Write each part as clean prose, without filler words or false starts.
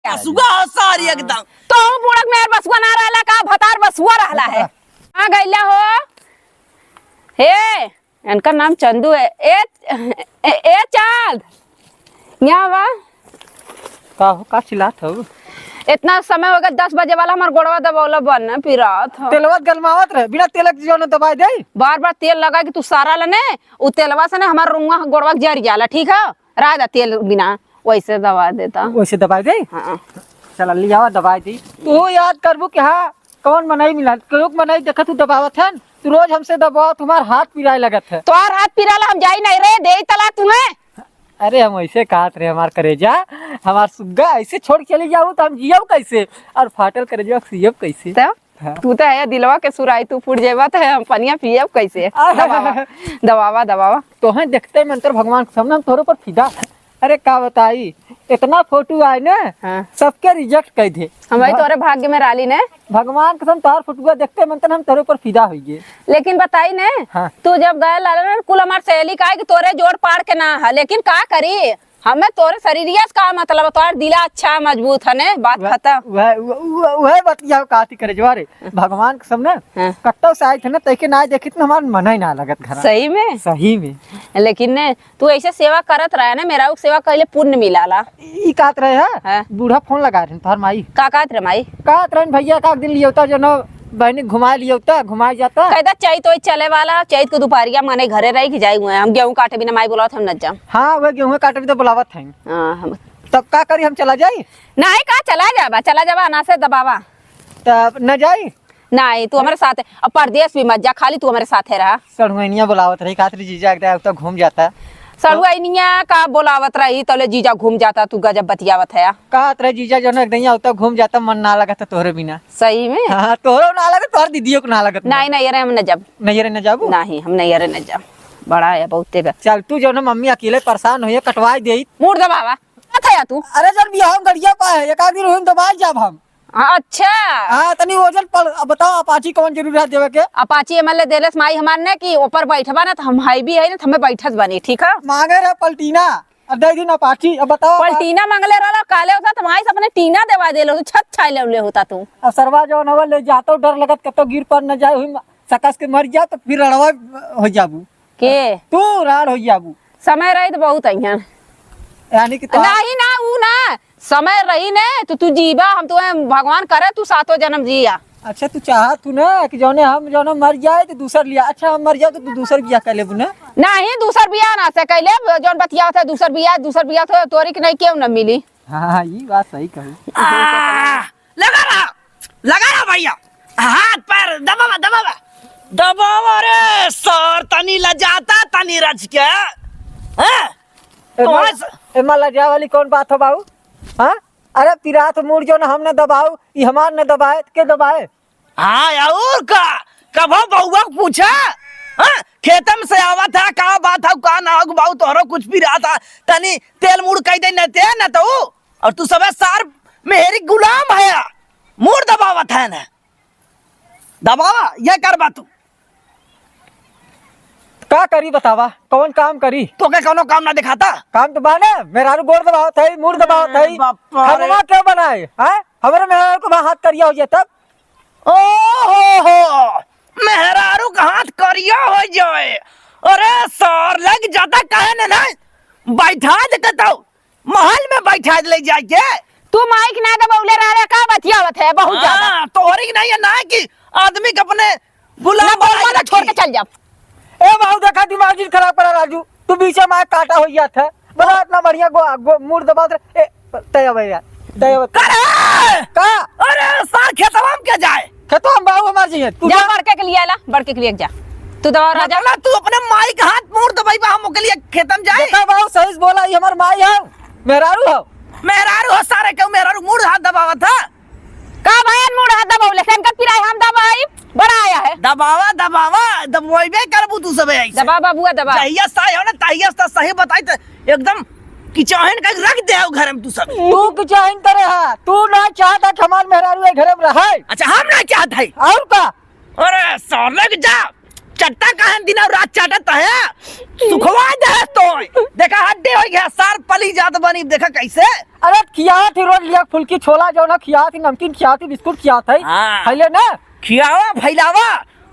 बसुआ सारी एकदम तो बुड़क में बसुआ ना रहला का भतार बसुआ रहला है। हां गइला हो हे इनका नाम चंदू है। ए चांद यहाँ वा का चिल्लात हो? इतना समय हो गया 10 बजे वाला हमार गोड़वा दबावला बन पिरात हो। तेलवा गलमावत रहे बिना तेल के जो दबाई दे बार बार तेल लगा कि तू सारा लने उ तेलवा से ने हमार रुंगा गोड़वा जर जाला ठीक है राधा तेल बिना वैसे दबा देता वैसे दबाई दे। हां चल लियावा दबाई दी। तू याद करबू कि हां कौन मनाई मिला लोग मनाई देखत तू दबावत है तू रोज हमसे दबाव तुम्हार हाथ पिराए लगत है। तोर हाथ पिराला हम जाई नहीं रे दे तला तुम्हें। अरे हम ऐसे कहत रहे हमार करेजा हमार सुग्गा ऐसे छोड़ के चली जाऊ तो हम जियब कैसे और फाटल करेजा सियब कैसे। तो तू तो है दिलवा के सुराई तू फूट जेबा तो हम पनिया पियब कैसे। दबावा दबावा तो हैं देखते मंत्र भगवान सामने हम तोरे पर फिदा। अरे का बताई इतना फोटो आए ना हाँ। सबके रिजेक्ट कर दे हमारी तोरे भाग्य में राली ने भगवान कसम तोहर फोटो देखते मंत्र हम तोरे पर फिदा होइए। लेकिन बताई ने हाँ। तू जब गए लाला ने कुल हमार सहेली का कि तोरे जोड़ पाड़ के ना है लेकिन का करी हमें तोरे शरीरिया से का मतलब तोर दिला अच्छा मजबूत है ने बात खत्म। वह बतिया काती करे जवारे भगवान के सामने हाँ। कट्टो से आए थे ना तैके ना देखित ना हमार मन ही ना लगत घर सही में सही में। लेकिन ने तू ऐसे सेवा करत रहा ना मेरा सेवा कहले पुण्य मिलाला। ई कात रहे है हाँ। बूढ़ा फोन लगा रहे तोहर माई का कहत रे माई कात रहे भैया का दिन लियोता जो ना बहनी घुमा लियोता घुमाई जाता कहता चैत तो चले वाला चैत को दोपहरिया माने घरे रही कि जाई हुए हम गेहूं काटे बिना माई बोलावत हम न जा। हाँ वह गेहूं काटे भी तो बुलावत है हम तब का करी हम चला जाई नहीं का चला जावा ना से दबावा तब न जाई नहीं तू हमारे साथ है अब परदेश भी मत जा खाली तू हमारे साथ है रहा। सड़ुआनिया बुलावत रही कातरी जीजा एकदम तो घूम जाता सड़ुआइनिया का बोलावत रही तले जीजा घूम जाता तू गजब बतियावत है। कात रहे जीजा जो ना एकदम तो घूम जाता मन ना लगता तोहरे बिना। सही में हाँ तोहरो ना लगत तोहर दीदियों को ना लगत नहीं नहीं अरे हम न जब नहीं रे न जाबू नहीं हम नहीं अरे न जब बड़ा है बहुते बा। चल तू जो ना मम्मी अकेले परेशान होइए कटवाई देई मूड दबावा था तू। अरे जब बियाह हम गड़िया पाए एक आदमी रोहिन दबाई जाब हम। अच्छा हाँ तनी वजन पर अब बताओ अपाची कौन जरूरी है देवे के अपाची एमएलए देलस माई हमार ने कि ऊपर बैठबा ना तो हम हाई भी है ना हमें बैठस बनी ठीक है। मांगे रे पलटीना अब दे दिन अपाची अब बताओ पलटीना मांगले रहला काले होता तो माई अपने टीना देवा देलो तो छत छाई ले होता तू। अब सरवा जो नवल ले जातो डर लगत कतो गिर पर न जाए हुई सकस के मर जा तो फिर रड़वा हो जाबू के तू राड़ हो जाबू समय रही तो बहुत अइहन यानी कि नहीं ना ऊ ना समय रही ने तो तू जीवा हम तुम्हें भगवान करे तू सातों जन्म जिया। अच्छा तू चाह तू ना कि जौने हम जौने मर जाए तो दूसर लिया अच्छा हम मर जाए तो तू दूसर बियाह कर लेबू ना नहीं दूसर बियाह ना से कैले जौन बतिया था दूसर बियाह तो तोरी के नहीं क्यों न मिली। हाँ ये बात सही कही लगा रहा भैया हाथ पैर दबावा दबावा दबावा रे सर तनी लजाता तनी रच के एमा लजा वाली कौन बात हो बाबू। हाँ अरे पिरात मुड़ जो ना हम न दबाऊ ये हमार न दबाए के दबाए। हाँ और का कभो बउआ पूछा खेतम से आवा था का बात है का ना हो बाऊ तोहरो कुछ भी रहा था तनी तेल मुड़ कह दे न ते न तो और तू सब सार मेरी गुलाम है मुड़ दबावत है ना दबावा ये कर बा तू का करी बतावा कौन काम करी तो के कोनो काम ना दिखाता काम तो बाने मेहरारू गोड़ दबावत है मुड़ दबावत है हलवा क्या बनाए हैं हमारे मेहरारू को हाथ करिया हो जाए तब ओहो मेहरारू का हाथ करिया हो जाए अरे सर लग जाता कहे ना बैठा देता महल में बैठा ले जाके तू माइक ना दबाउले रहा का बतियावत है बहुत ज्यादा तोहरी नहीं है ना कि आदमी के अपने गुलाम छोड़ के चल जा। ए बाबू देखा दिमाग जी खराब करा राजू तू बीचे में काटा हो गया था बड़ा इतना बढ़िया मुड़ दबा ए तय भैया तय का अरे सा खेतवा में के जाए खेतवा में बाबू हमार जी तू जा बड़के के लिए आला बड़के के लिए जा तू दवा राजा ना तू अपने माई का हाथ मुड़ दबाई हम के लिए खेतम जाए देखा बाबू सही बोला ये हमार माई है मेहरारू हो सारे के मेहरारू मुड़ हाथ दबावा था का भाई मुड़ हाथ दबाउले सेनकर पिराई हम दबाई बड़ा आया है दबावा दबोइबे करबू तू सब ऐसे दबा बाबूआ दबा चाहिए सही हो ना चाहिए सही बताई तो एकदम किचहन का रख दे घर में तू सब तू किचहन करे है तू ना चाहता हमार मेहरारू घर में रहे। अच्छा हम ना चाहत है और का अरे सर लग जा चट्टा कहे दिन और रात चाटत है सुखवा दे तो देखा हड्डी हो गया सार पली जात बनी देखा कैसे। अरे खिया थी रोज लिया फुल्की छोला जो ना खिया थी नमकीन खिया थी बिस्कुट खिया था हाँ। खैले ना खियावा फैलावा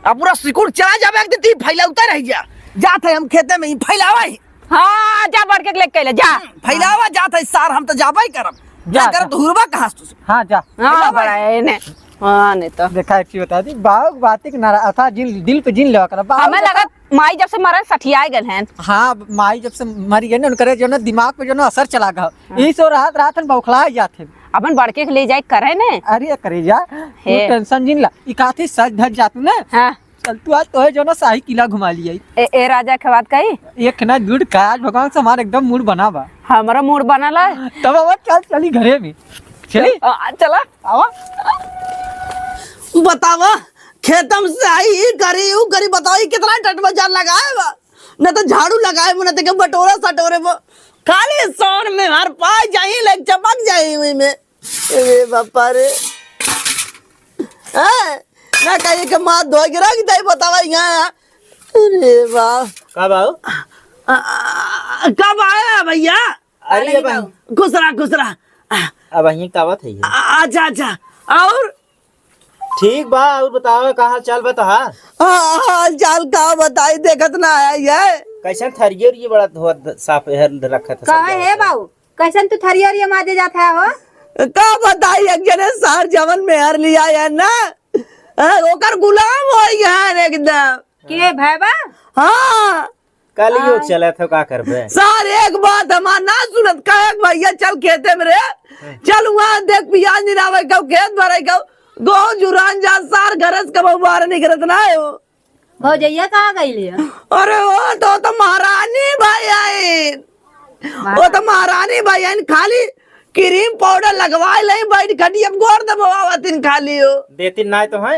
अब पूरा सिकुड़ चला जावे एक दिन फैलाउता रह जा जात है हम खेते में ही फैलावा ही हाँ जा बढ़ के लेके ले जा फैलावा जात है सार हम तो जाबा ही करब जा, जा कर धुरबा कहां से हाँ जा हाँ बड़ा है ने हाँ नहीं तो देखा एक चीज बता दी बाग बातिक नारा था दिल पे जिन लेवा कर हमें लगा माई जब से मरन सठिया गए हैं। हाँ माई जब से मरी गई ना उनके जो ना दिमाग पे जो ना असर चला गया यही सो रात रात बौखला जाते अपन बढ़के ले जाए करे ने। अरे करे जा तू टेंशन जिन ला इकाथे सज धज जातू ना हाँ चल तू आज तो है जो ना शाही किला घुमा लिया ए राजा के बात कही एक ना दूध का आज भगवान से हमारा एकदम मूड बना बा हमारा मूड बनला तब अब चल चली घरे में चली चला आवा बतावा खेतम से आई करी बताओ कितना टट बाजार लगाएगा न तो झाड़ू लगाए न तो बटोरा सटोरे वो खाली सोन में हर पाए जाई लग चपक जाई हुई में अरे बापा रे ना कहीं के मां धो गिरा की ताई बतावा यहाँ अरे वाह कब आओ? कब आया भैया अरे भाई खुसरा अब यही कावत है ये। अच्छा अच्छा और ठीक बा और बताओ का हाल चाल बता। हाल चाल का बताई देखत ना आया ये कैसे थरियर ये बड़ा धोआ साफ रखा था कहे है बाबू कैसन तू थरिया मादे जाता है हो का बताई एक जने सार जवन में हर लिया है ना ओकर गुलाम हो गया है एकदम के भैबा हाँ कल यो चला था का करबे सार एक बात हमार ना सुनत कहे भैया चल खेते में रे चल वहाँ देख प्याज निरावे कब खेत भरे कब गो जुरान जा सार घरस कब बाहर निकलत ना है वो भौजैया कहाँ गई लिया अरे वो तो महारानी भाई आई वो तो महारानी भाई आई खाली क्रीम पाउडर लगवाए ले बैठ खटी अब गोर दबावतिन खाली हो देती ना तो है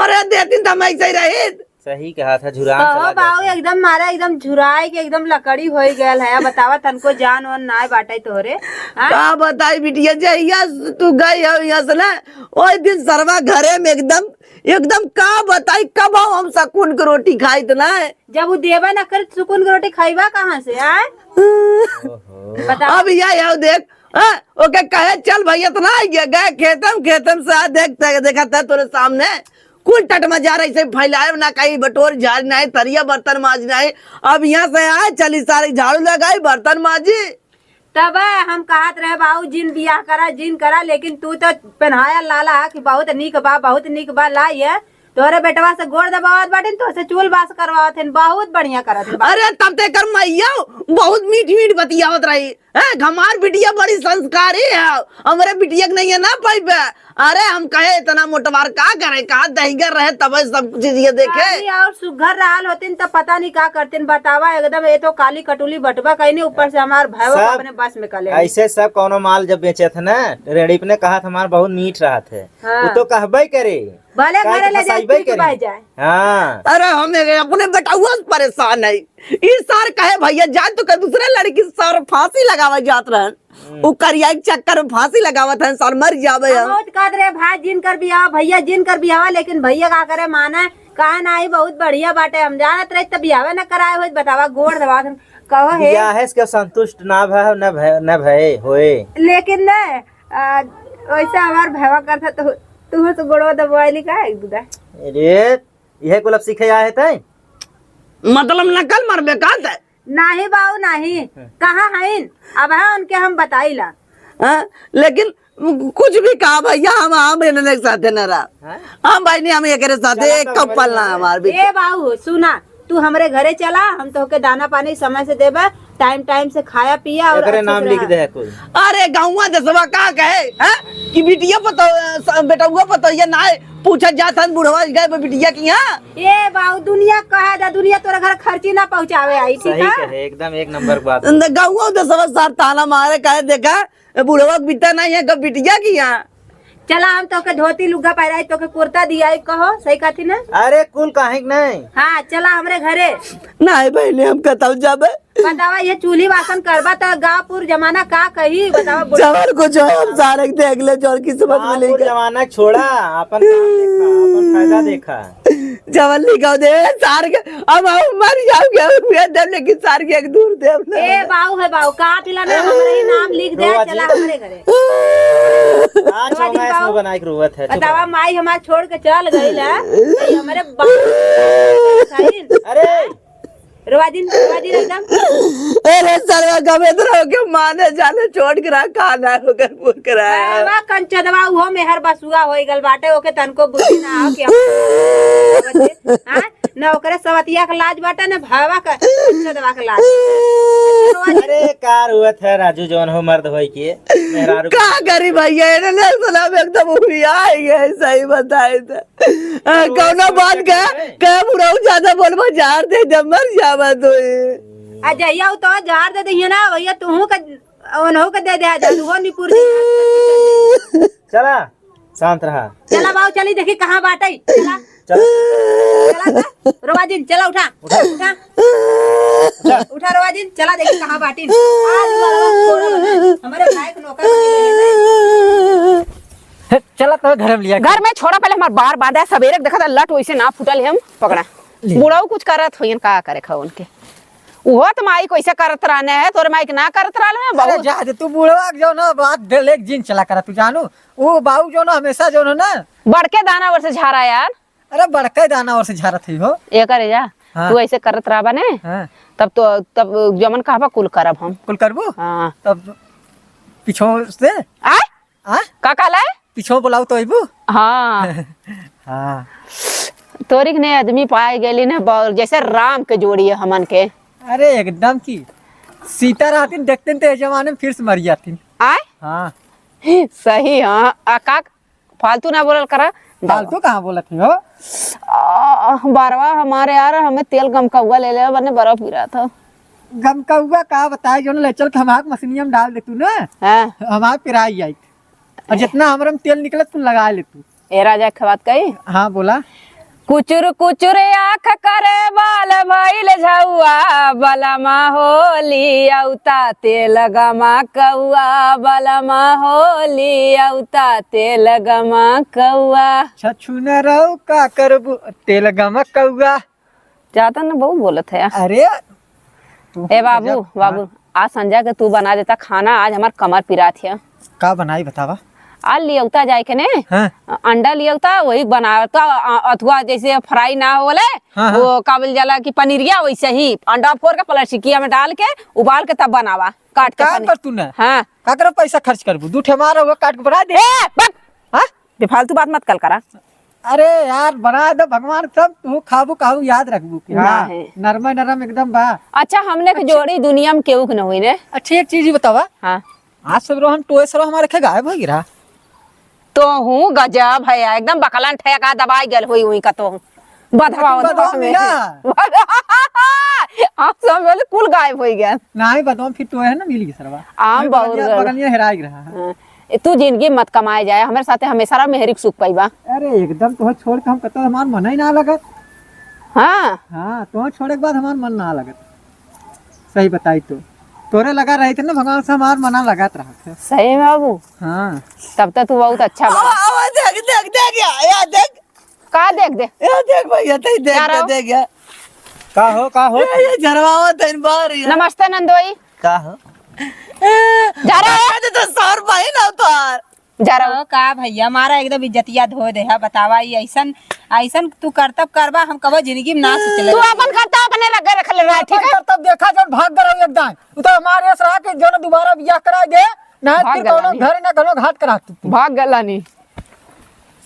अरे देतिन तो मैं ऐसे ही रही सही कहा था झुरान कहो चला बाबू जाता। एकदम मारा एकदम झुराई के एकदम लकड़ी हो गया है बतावा तनको जान वान ना बाटे तोरे का बताई बिटिया जहिया तू गई हो यहाँ से ना ओई दिन सरवा घरे में एकदम का बताई कब हम सकून की रोटी खाई तो ना जब वो देवा न कर सुकून की रोटी खाईबा कहाँ से आए बताओ अब यह देख ओके कहे चल भैया तो ना गए खेतम से आ देखा था तेरे सामने कुल टट मजा रही से फैलाए ना कहीं बटोर झाड़ ना तरिया बर्तन माज ना अब यहाँ से आए चली सारी झाड़ू लगाई बर्तन माजी तब हम कहत रहे बाबू जिन करा लेकिन तू तो पहनाया लाला कि बहुत नीक बा लाई है तोरे बेटवा से गोड़ दबावत बाटे तो से चूल बास करवावत है बहुत बढ़िया करत है अरे तब ते कर मैया बहुत मीठ बतियावत रही है हमार बिटिया बड़ी संस्कारी है हमारे बिटिया नहीं है ना पाइबे अरे हम कहे इतना मोटवार का करे कहा दहीगर रहे तब सब चीज ये देखे और सुघर रहल होतिन तो पता नहीं का करतिन बतावा एकदम ये तो काली कटुली बटवा कहीं नहीं ऊपर से हमार भाई सब अपने बस में कर ले ऐसे सब कोनो माल जब बेचे थे ना रेडी ने कहा था हमारा बहुत मीठ रहा थे हाँ। वो तो कहबे करे भले काहे घरे के ले जाए फसाइबे ठीक करे। बह जाए हाँ अरे हम अपने बेटाउआ से परेशान है इस सार कहे भैया जा तो कर दूसरे लड़की सार फांसी लगावा जात रहन उ करिया के चक्कर में फांसी लगावत है सार मर जावे हम बहुत कहत रहे भाई जिन कर बियाह भैया जिन कर बियाह लेकिन भैया का करे माना कहा ना ही बहुत बढ़िया बाटे हम जानत रहे तब बियाह न कराए हो बतावा गोड़ दबा कहो है बियाह है इसके संतुष्ट ना भय न भय होए लेकिन न वैसा हमार भैया करता तो तू तो गोड़वा दबाइली का एक दूधा अरे यह कुल अब सीखे आए थे मतलब नकल मरबे का थे नहीं बाबू नहीं कहाँ है अब है उनके हम बताइला लेकिन कुछ भी कहा भैया हम इन्हें साथ न रहा हम भाई नहीं हम एक साथ एक कपल ना हमार भी ए बाबू सुना तू हमरे घरे चला हम तो के दाना पानी समय से देबा टाइम से खाया पिया और एकरे अच्छे नाम से लिख रहा। दे कोई अरे गाँव दसवा का कहे कि बिटिया बेटा पता ये ना पूछा जाता बुढ़वा गए बिटिया की यहाँ ए बाबू दुनिया कहे दा दुनिया तोरा घर खर्ची ना पहुँचावे आई ठीक सही है कहे एकदम एक नंबर बात गाँव दसवा सार ताना मारे कहे देखा बुढ़वा बीता नहीं है कब बिटिया की यहाँ चला हम तो के धोती लुगा पहराई तो के कुर्ता दिया कहो सही कहती ना अरे कुल काहे के नहीं हाँ चला हमरे घरे नहीं बहने हम कतल जाबे बतावा ये चूल्ही वासन करबा तो गाँवपुर जमाना का कही बतावा जवर को जो हम सारे देख ले जोर की समझ हाँ, मिलेगी कुल जमाना छोड़ा अपन काम देखा अपन फायदा देखा जवल्ली कहो दे सार के अब हम मर जाओगे दे लेकिन सार के एक दूर दे ए बाऊ है बाऊ का पिला ना हमारे ही नाम लिख दे चला हमारे घरे आज मैं इसमें बनाई के रुवत है बतावा माई हमार छोड़ के चल गई ला हमारे अरे रोवादिन एकदम अरे सरवा गमे तो के माने जाने छोड़ के रहा खाना होकर पूर कराया वा कंचदवा वो मेहर बसुआ होई गल बाटे ओके तनको बुद्धि ना हो कि हां ना ओकरे सवतिया के लाज बाटे ना भावा का कंचदवा के लाज अरे कार हुआ था राजू जवन हो मर्द होई के मेहरारू का करी भैया इन्होंने सुना एकदम उड़िया है सही बताए तो कौनो बात का बुराऊ ज्यादा बोल बाजार दे जब मर जावा तो आ जइया तो जार दे दहिया ना भैया तू का ओनहु के दे दे जादू निपुर चला शांत रहा चला बाऊ चली देखी कहां बाटे चला चल चला रोवादिन चला उठा उठा उठा रोवादिन चला देखी कहां बाटी हमारे भाई को नौकर चला तो घर में लिया घर में छोड़ा पहले हमार बार बांधा सवेरे देखा था लट वैसे ना फूटल हम पकड़ा बुढ़ाऊ कुछ करत होयन का करे खा उनके वो तो माई को ऐसा करत रहने है तोरे माई के ना करत रहले में अरे बहुत जा दे तू बुढ़वा जो ना बात डेले जिन चला करा तू जानू वो बाऊ जो ना हमेशा जो ना बड़के दाना वर से झारा यार अरे बड़का दाना और से झारत ही हो ये करे जा हाँ। तू ऐसे करत रहा बने हाँ। तब जमन कहबा कुल करब हम कुल करबो हां तब पीछो से आ आ का कहला पीछो बुलाऊ तो आइबू हां हां तोरिक ने आदमी पाए गेली ने जैसे राम के जोड़ी है हमन के अरे एकदम की सीता रहती देखते थे जमाने में फिर से मर जाती आय हाँ सही हां का फालतू ना बोलल करा फालतू कहाँ बोला थी हो बारवा हमारे यार हमें तेल गम का हुआ ले ले मैंने बर्फ गिरा था गम का हुआ कहा बताया जो ले चल के हमारे मशीनिया में डाल दे तू ना हाँ हमारे पिराई आई और जितना हमारे में तेल निकले तू लगा ले तू ए राजा के बात कही हाँ बोला कुचुर कुचुर आँख करे बाल भइल झौआ बलमा होली औता तेल गमा कौआ बलमा होली औता तेल गमा कौआ छछु न रहो का करबू तेल गमक कौआ ज्यादा ना बहुत बोलत है यार। अरे तू ए बाबू बाबू आज संजय के तू बना देता खाना आज हमार कमर पिरा थी का बनाई बतावा आज लियौता जाए के ने हाँ। अंडा लियौता वही बनावता अथवा जैसे फ्राई ना होले हाँ, हाँ। वो काबिल जला की पनीरिया वैसे ही अंडा फोड़ के प्लास्टिकिया में डाल के उबाल के तब बनावा काट के का पनीर। कर तू ना हाँ का कर पैसा खर्च करबू दू ठे मारा हुआ काट के बना दे ए बक हाँ बेफालतू बात मत कल करा अरे यार बना दो भगवान सब तू खाबू खाबू याद रखबू कि ना हाँ है। नरम नरम एकदम बा अच्छा हमने के जोड़ी दुनिया में केहू के न हुई ने अच्छा एक चीज ही बतावा हाँ आज सब हम टोए सरो हमारे खे गायब हो गिरा तो हूँ गजब है यार, एकदम बकलन ठेका दबाई गल हुई हुई का तो बधवा बधवा में मिला। आप सब बोले कुल गायब हो गया नहीं बताओ फिर टोए है ना मिल गई सरवा आम बहुत गल। बगनिया हेरा रहा है हाँ, तू जिंदगी मत कमाए जाए हमारे साथे हमेशा रह मेहरिक सुख पाईबा अरे एकदम तो छोड़ के हम कत हमार मन ही ना लगत हाँ हाँ तो छोड़े के बाद हमार मन ना लगत सही बताई तो तोरे लगा रहे थे ना भगवान से हमार मना लगात रहा थे सही में बाबू हाँ तब तक तू बहुत अच्छा बा आवा देख देख देख या देख का देख दे या देख भैया तई देख क्या रहो? देख या का हो ये झरवावा तइन बार या नमस्ते नंदोई का हो जा रहा है तो सौर भाई ना उतार जा रहा हूँ। का भैया हमारा एकदम इज्जतिया धो दे है बतावा ये ऐसन ऐसन तू करतब करबा हम कबो जिंदगी में ना सोचले तू अपन खाता अपने लगे रख ले रहा है, ठीक है तब देखा जब भाग गए एकदम वो तो हमारे ऐसा रहा कि जो ना दोबारा बियाह करा दे ना भाग फिर गला कोनो नहीं। घर ना कोनो घाट करा तू भाग गला नहीं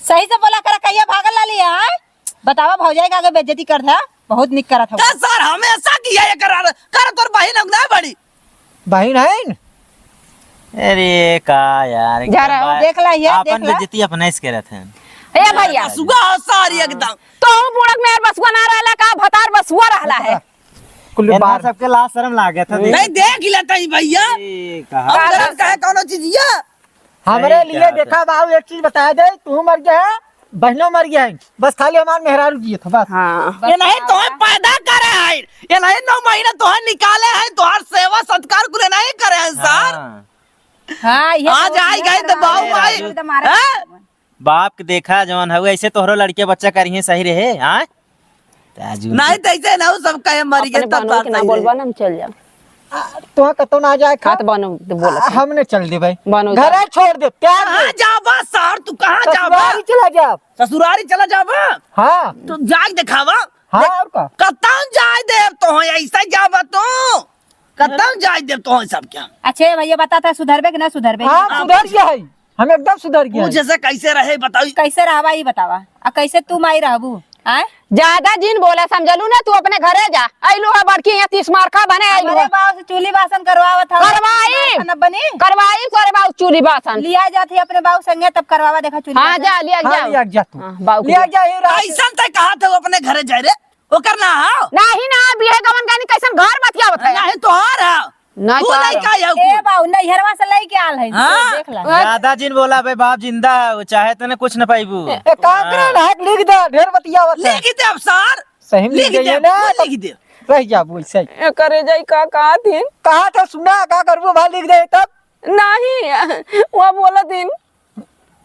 सही से बोला कर कहिया भागल लाली है बतावा भौजाई का आगे बेइज्जती कर था बहुत निक करत हो तो सर हमेशा किया ये कर तोर बहन ना बड़ी बहन है अरे का यार जा रहा हूँ, देख ला ये, अपन देख ला। बेइज्जती अपने से करत हैं ए भैया सुगा सारी एकदम तो हूँ बुड़क में बसुआ ना रहला का भतार बसुआ रहला है कुल इनका बार सबके लाश शर्म लागे था नहीं देख लेता ही भैया ए, कहा अब गलत कहे कोनो चीज ये हमारे सही लिए कहा देखा बाबू एक चीज बता दे तू मर गया है बहनों मर गया है बस खाली हमारे मेहरारू जी था बस हाँ ये नहीं तो पैदा करे है ये नहीं 9 महीना तो निकाले है तो हर सेवा सत्कार कुल नहीं करे है सर हाँ। हां ये आज आई गए तो बाबू आई तुम्हारे हैं? बाप के देखा जवान हुआ ऐसे तोहरो लड़के बच्चा करिए सही रहे हाँ ताजू नहीं तो ऐसे ना सब कहे मरी गए अपने तब बानू के ना बात बोलबा ना हम चल जाओ। तो कतो ना जाए खा हाथ बानू तो बोला हमने चल दे भाई बानू घरे छोड़ दे प्यार कहाँ जाबा सर तू कहाँ जाबा ससुराल चला जा ससुरारी चला जाबा हाँ तू जाग दिखावा हाँ और का कतौ जाय देव तो ऐसा जाबा तू कतौ जाय देव तो सब क्या अच्छे भैया बताता सुधरबे कि ना सुधरबे? हाँ सुधर गया है हम एकदम सुधर गया पूछे से कैसे रहे बताओ कैसे रहबा ये बतावा आ कैसे तू माई रहबू आय? ज्यादा जिन बोला समझलू ना तू अपने घरे जा आइलू है बड़की यहाँ 30 मार्का बने आइलू हमारे है बाव से चूल्ही बासन करवावत था करवाई चूल्ही बासन लिया जाती अपने बाव संगे तब करवावा देखा चूल्ही हाँ बासन। जा लिया हाँ लिया जा जा तू हाँ, बाऊ के लिया जा ये रात ऐसा तय कहा थे वो अपने घरे जाए रे वो करना है नहीं ना बिहे गवन गानी कैसन घर बतियावत है नहीं तो हार है नहीं तू तो नहीं हार। का ए बाऊ नैहरवा से लई के आल है हाँ। देख ला। ज्यादा जिन बोला भाई बाप जिंदा है वो चाहे तो ना कुछ न पाइबू ए काम करे ना लिख दे ढेर बतियावत है लिख दे अब सर सही में लिख लिख गई दे ना लिख दे रह जा बोल सही ए, करे जाई का कहा थी कहा था सुना का करबो भाई लिख दे तब नहीं वो बोला दिन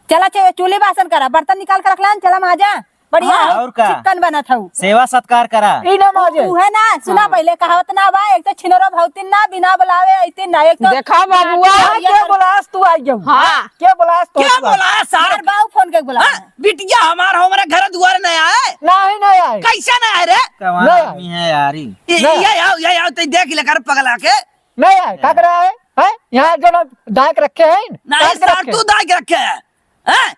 चला चूल्ही बासन करा बर्तन निकाल कर रखला चला माजा बढ़िया हाँ, है, और का? चिकन बना था सेवा सत्कार करा ई ना माजे तू है ना सुना पहले कहावत ना बा एक तो छिनरो भौतिन ना बिना बुलावे ऐतिन ना एक तो देखा बाबुआ हाँ, के बोलास तू आई जाऊ हाँ। के बोलास तू क्या बोला है सर यार बाऊ फोन के बुला हाँ? बिटिया हमारा हमारे घर द्वार नहीं आए नहीं नहीं आए कैसा नहीं आए रे कमाल नहीं। आदमी है यारी ये आओ तो देख ले कर पगला के नहीं आए का कर रहा है हैं यहाँ जो ना डाक रखे हैं नहीं डाक सर रखे। तू दाग रखे हैं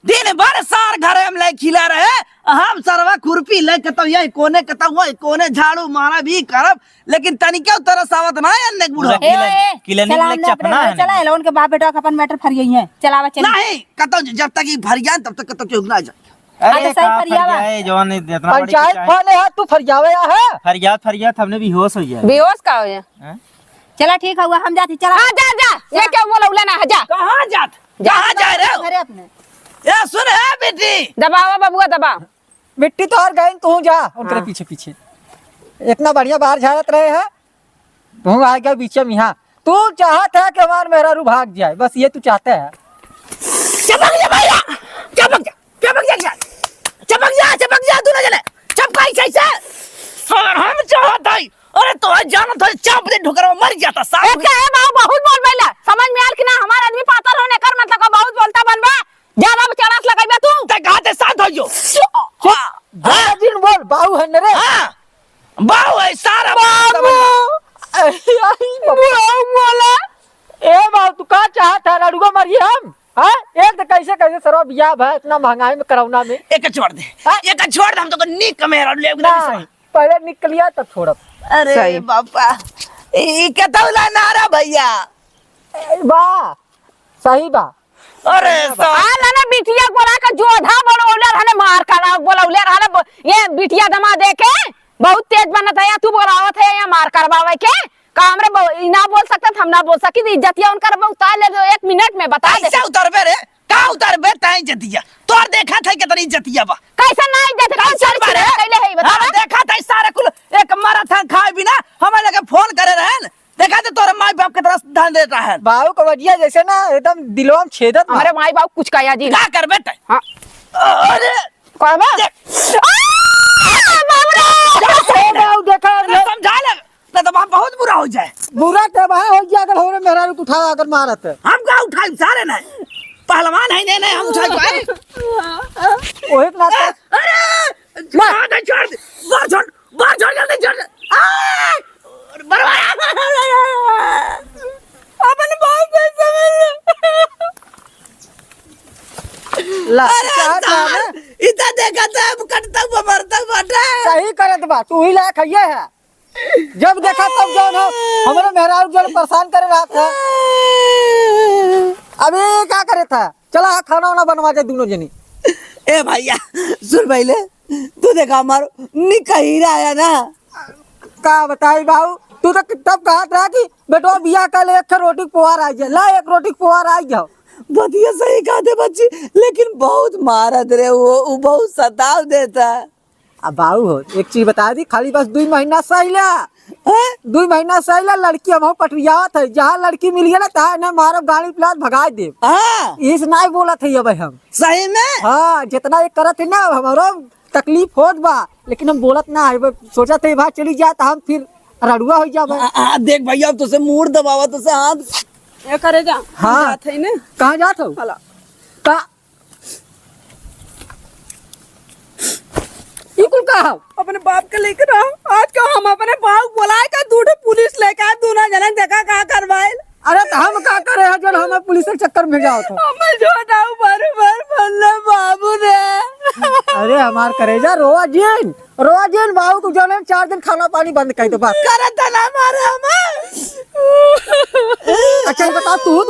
दिन भर सार घर हम ले खिला रहे हम सरवा खुरपी ले कतो ये कोने कतो वो कोने झाड़ू मारा भी करब लेकिन तनिके तरह सावत ना अन्ने बूढ़ो क्लिनिक चला में हमने अपने चपना घर है चला है उनके बाप बेटा का अपन मैटर फर गई है चलावा चल नहीं कतो जब तक ये भर जाए तब तक कतो क्यों ना जा अरे आगे का सही फरियावा। फरिया है जवान इतना बड़ी पंचायत चाहे फोन है तू फरियावे है फरियाद फरियाद हमने भी होश हो जाए बेहोश का हो जा हैं? चला ठीक है हुआ हम जाती चला हाँ जा जा ये क्या बोला उले ना जा कहाँ जात कहाँ जा रहे हो घरे अपने ये सुन है बेटी दबावा बबुआ दबाओ मिट्टी तो और गई तू जा उनके पीछे पीछे इतना बढ़िया बाहर झाड़त रहे है तू आ गया बीच में यहाँ तू चाहत है कि हमार मेरा रू भाग जाए बस ये तू चाहता है चपक जा भैया चपक जा चपक जा तू ना चले चपकाई कैसे सर हम चाहत है अरे तो जानत है चाप दे ठोकर में मर जाता ए साहब क्या है बाबू बहुत बोल बैला समझ में आल कि ना हमारा आदमी पातर होने कर मतलब का बहुत बोलता बनबा ज्यादा चढ़ास लगाइबा तू ते गाते साथ हो जो जरा दिन बोल बाहू है न रे हां बाऊ है सारा बोला ए बाबू तू का चाहत है लड़ुआ मरिए हम हाँ एक तो कैसे कैसे सरो बियाह है इतना महंगाई में करौना में एक छोड़ दे एक छोड़ दे हम तो निक मेरा ले नहीं पहले निकलिया तब छोड़ब अरे सही। बापा ई कतौला नारा भैया वाह सही बा अरे आला ना बिटिया बोला का जोधा बोलौले रहने मार करा बोलौले रहने ये बिटिया दमा दे के बहुत तेज बनत है या तू बोलावत है या मार करवावे के काम रे ना बोल सकते हम ना बोल सकी इज्जतिया उनकर उतार ले 1 मिनट में बता दे कैसे उतरबे रे का उतरबे तै इज्जतिया तोर देखा था कितनी इज्जतिया बा कैसे ना इज्जत कौन चल चल बारे कैले है बता हाँ, देखा था सारे कुल एक मैराथन खाए बिना हमें लगे फोन करे रहन देखा था तोरे माई बाप के तरफ ध्यान देता है बाबू का वजिया जैसे ना एकदम दिलवा में छेदत बा। हमारे माई बाप कुछ कहा जी का करबे तै हां अरे कहबा देख ए बाबू देखा अरे समझा ले ना तो वहाँ बहुत बुरा हो जाए बुरा तब हो गया अगर हो मेरा रूप उठा अगर मारत है हम का उठाई सारे नहीं पहलवान है नहीं हम उठाई पाए वही ना अरे छोड़ दे बाहर छोड़ जल्दी छोड़ आय अपन बाप से समझ ला अरे चाहत है ना इतना देखा था कटता मरता बाटा सही करत बा तू ही लायक है है जब देखा तब जो ना हमारे मेहरारू जो परेशान करे रहा था अबे क्या करे था चला खाना वाना बनवा दे दोनों जनी ए भैया सुन पहले तू देखा हमारो निका हीरा आया ना का बताई बाबू तू तो तब कहा था कि बेटो बिया कल एक रोटी पुआर आ जाए ला एक रोटी पुआर आ जाओ बतिया सही कहते बच्ची लेकिन बहुत मारत रे वो बहुत सताव देता अब बाबू हो एक चीज बता दी खाली बस 2 महीना सहला 2 महीना सहला लड़की हम पटरियावत है जहाँ लड़की मिल गया ना तहाँ ना मारो गाड़ी प्लाट भगा दे हाँ इस नहीं बोला थे अब हम सही में हाँ जितना ये करत है ना हमारो तकलीफ होत बा, लेकिन हम बोलत ना है, सोचा थे भाग चली जाए तो हम फिर रड़ुआ हो जाबे। देख भैया अब तुझसे मूड दबावा तुझसे हाथ ये करे जा हाँ। जात है ने कहाँ जात हो? हला का ई कुल का हो? अपने बाप के लेकर आओ। आज का हम अपने बाप बुलाए का दूठे पुलिस लेके आए, दोनों जनक देखा का करवाए। अरे तो हम का करे हैं जो हमें पुलिस के चक्कर में जाओ तो? हमें छोटा बराबर फल्ले बाबू रे। अरे हमार करेजा रोआ जिन बाबू तू जाने 4 दिन खाना पानी बंद कर दे बस। करत ना मारे हमें। अच्छा ये बता तू